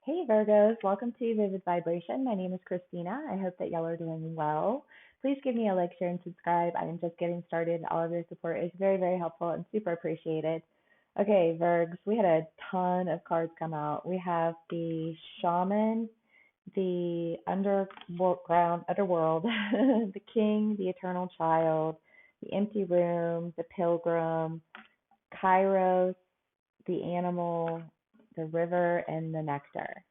Hey Virgos, welcome to Vivid Vibration. My name is Christina. I hope that y'all are doing well. Please give me a like, share, and subscribe. I am just getting started. All of your support is very, very helpful and super appreciated. Okay, Virgs, we had a ton of cards come out. We have the Shaman, the Underworld, the King, the Eternal Child, the Empty Room, the Pilgrim, Kairos, the Animal, the River, and the Nectar.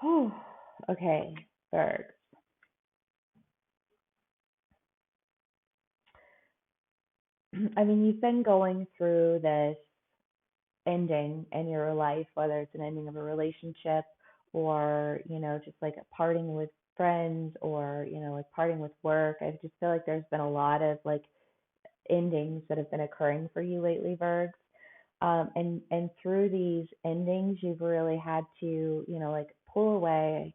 Whew. Okay, Berg. I mean, you've been going through this ending in your life, whether it's an ending of a relationship or, just like a parting with friends or, like parting with work. I just feel like there's been a lot of like endings that have been occurring for you lately, Bergs. And through these endings, you've really had to, like pull away,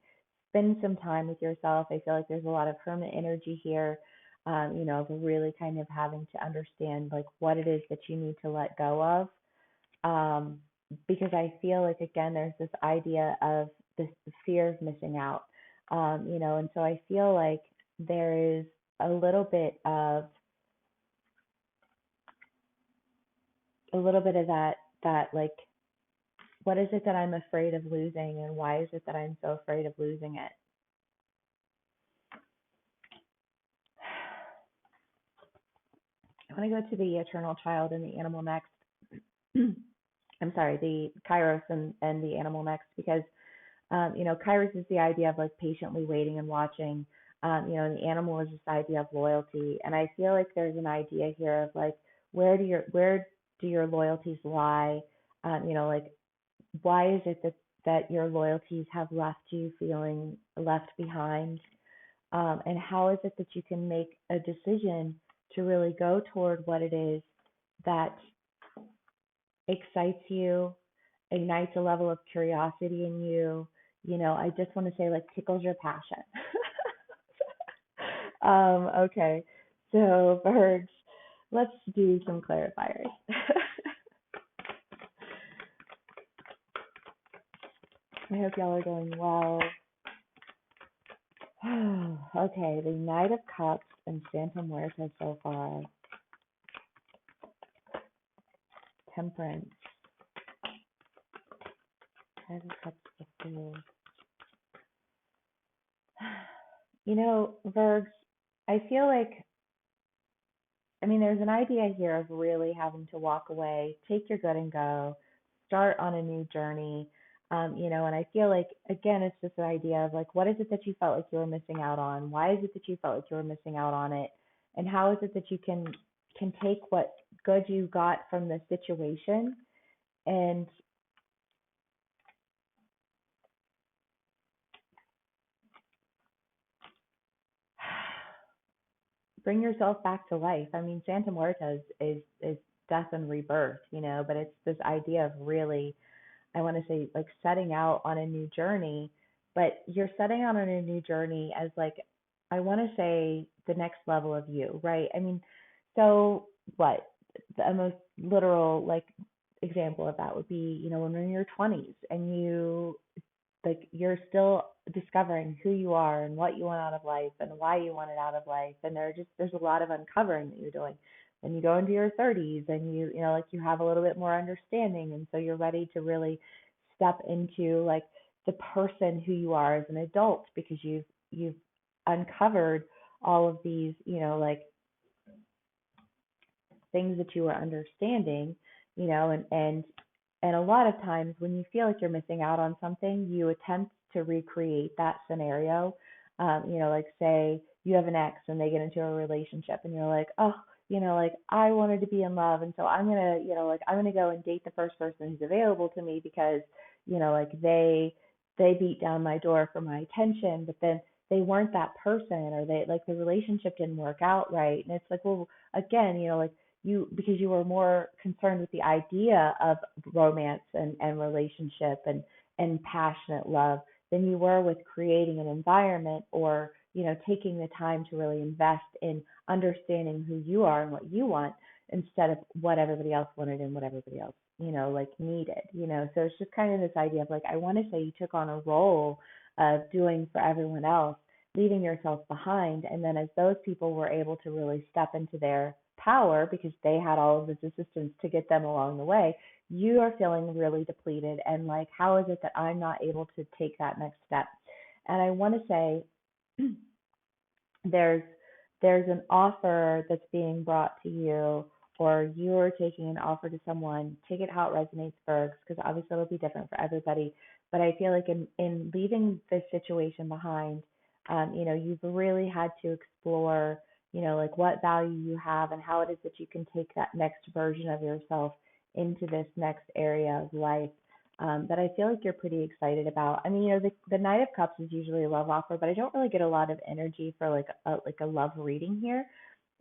spend some time with yourself. I feel like there's a lot of hermit energy here, of really kind of having to understand like what it is that you need to let go of. Um, because I feel like again, there's this idea of this fear of missing out, and so I feel like there is a little bit of that like what is it that I'm afraid of losing and why is it that I'm so afraid of losing it? I want to go to the eternal child and the animal next. I'm sorry, the Kairos and the animal next because Kairos is the idea of like patiently waiting and watching. And the animal is this idea of loyalty. And I feel like there's an idea here of like where do your loyalties lie? Like why is it that your loyalties have left you feeling left behind? And how is it that you can make a decision to really go toward what it is that excites you, ignites a level of curiosity in you? I just want to say like tickles your passion. Okay, so birds, let's do some clarifiers. I hope y'all are doing well. Okay, the Knight of Cups and Santa Muerte so far. Temperance. Knight of Cups, the Fool. Virgs, I feel like, I mean, there's an idea here of really having to walk away, take your good and go, start on a new journey. And I feel like, again, it's just an idea of like, what is it that you felt like you were missing out on? Why is it that you felt like you were missing out on it? And how is it that you can take what good you got from the situation and bring yourself back to life. I mean, Santa Muerta is death and rebirth, but it's this idea of really, I want to say, like setting out on a new journey, but you're setting out on a new journey as like, I want to say the next level of you, right? I mean, so what? The most literal like example of that would be, when you're in your 20s and you're still discovering who you are and what you want out of life and why you want it out of life, and there's a lot of uncovering that you're doing. Then you go into your 30s and like you have a little bit more understanding, and so you're ready to really step into like the person who you are as an adult because you've uncovered all of these like things that you were understanding, and a lot of times when you feel like you're missing out on something, you attempt to recreate that scenario. Like say you have an ex and they get into a relationship and you're like, oh, like I wanted to be in love, and so like I'm gonna go and date the first person who's available to me because, like they beat down my door for my attention, but then they weren't that person, or they like the relationship didn't work out right. And it's like, well, again, like because you were more concerned with the idea of romance and relationship and passionate love than you were with creating an environment or taking the time to really invest in understanding who you are and what you want instead of what everybody else wanted and what everybody else like needed, So it's just kind of this idea of like, I want to say you took on a role of doing for everyone else, leaving yourself behind. And then as those people were able to really step into their power because they had all of this assistance to get them along the way, you are feeling really depleted. And like, how is it that I'm not able to take that next step? And I want to say, there's an offer that's being brought to you, or you're taking an offer to someone. Take it how it resonates, Bergs, because obviously it'll be different for everybody. But I feel like in leaving this situation behind, you've really had to explore, like what value you have and how it is that you can take that next version of yourself into this next area of life, that I feel like you're pretty excited about. I mean, the Knight of Cups is usually a love offer, but I don't really get a lot of energy for like a love reading here.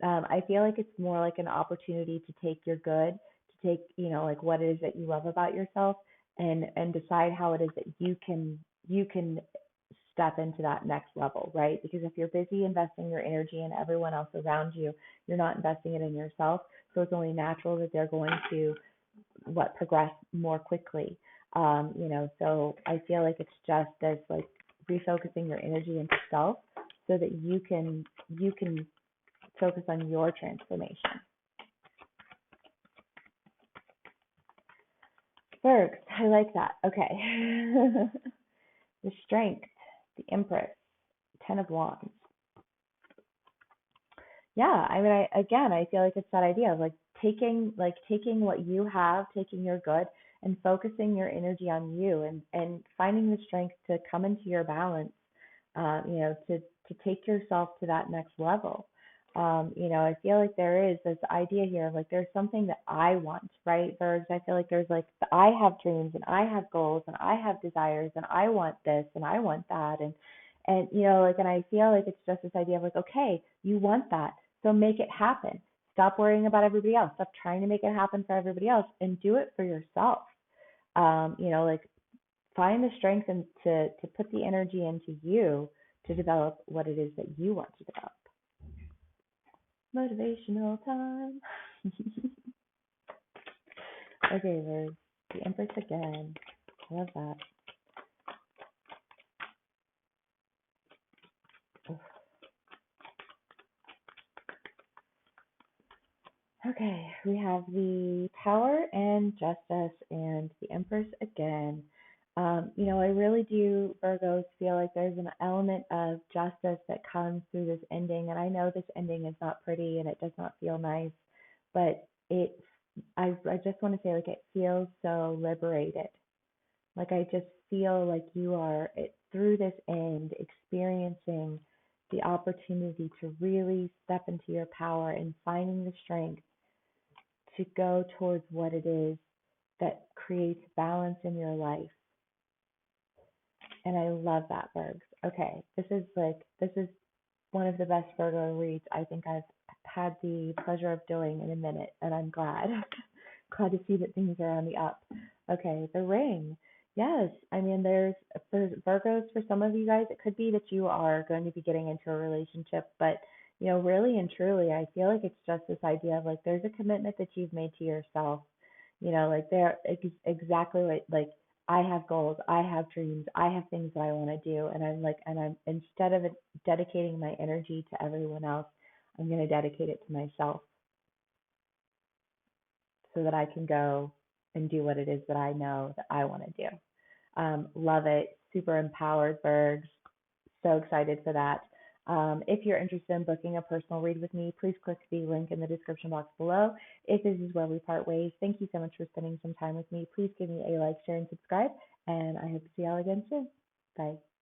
I feel like it's more like an opportunity to take your good, to take, like what it is that you love about yourself, and decide how it is that you can step into that next level, right? Because if you're busy investing your energy in everyone else around you, you're not investing it in yourself. So it's only natural that they're going to progress more quickly. So I feel like it's just as like refocusing your energy into self so that you can focus on your transformation. Bergs, I like that. Okay. The Strength, the Empress, Ten of Wands. Yeah, I mean, I feel like it's that idea of like taking what you have, taking your good, and focusing your energy on you, and finding the strength to come into your balance, to take yourself to that next level. I feel like there is this idea here of like there's something that I want, right? I feel like there's like I have dreams and I have goals and I have desires and I want this and I want that, and like, and I feel like it's just this idea of like, okay, you want that, so make it happen. Stop worrying about everybody else. Stop trying to make it happen for everybody else and do it for yourself. Like find the strength and to put the energy into you to develop what it is that you want to develop. Motivational time. Okay, there's the Empress again. I love that. Okay, we have the Tower and Justice and the Empress again. I really do, Virgos, feel like there's an element of justice that comes through this ending. And I know this ending is not pretty and it does not feel nice, but I just want to say, like, it feels so liberated. Like, I just feel like you are, through this end, experiencing the opportunity to really step into your power and finding the strength to go towards what it is that creates balance in your life. And I love that, Bergs. Okay, this is one of the best Virgo reads I think I've had the pleasure of doing in a minute, and I'm glad. Glad to see that things are on the up. Okay, the Ring. Yes, I mean, there's for Virgos, for some of you guys, it could be that you are going to be getting into a relationship, but really and truly, I feel like it's just this idea of like there's a commitment that you've made to yourself. Like there exactly like I have goals, I have dreams, I have things that I want to do, and I'm instead of dedicating my energy to everyone else, I'm going to dedicate it to myself so that I can go and do what it is that I know that I want to do. Love it. Super empowered, Bergs. So excited for that. If you're interested in booking a personal read with me, please click the link in the description box below. If this is where we part ways, thank you so much for spending some time with me. Please give me a like, share, and subscribe, and I hope to see y'all again soon. Bye.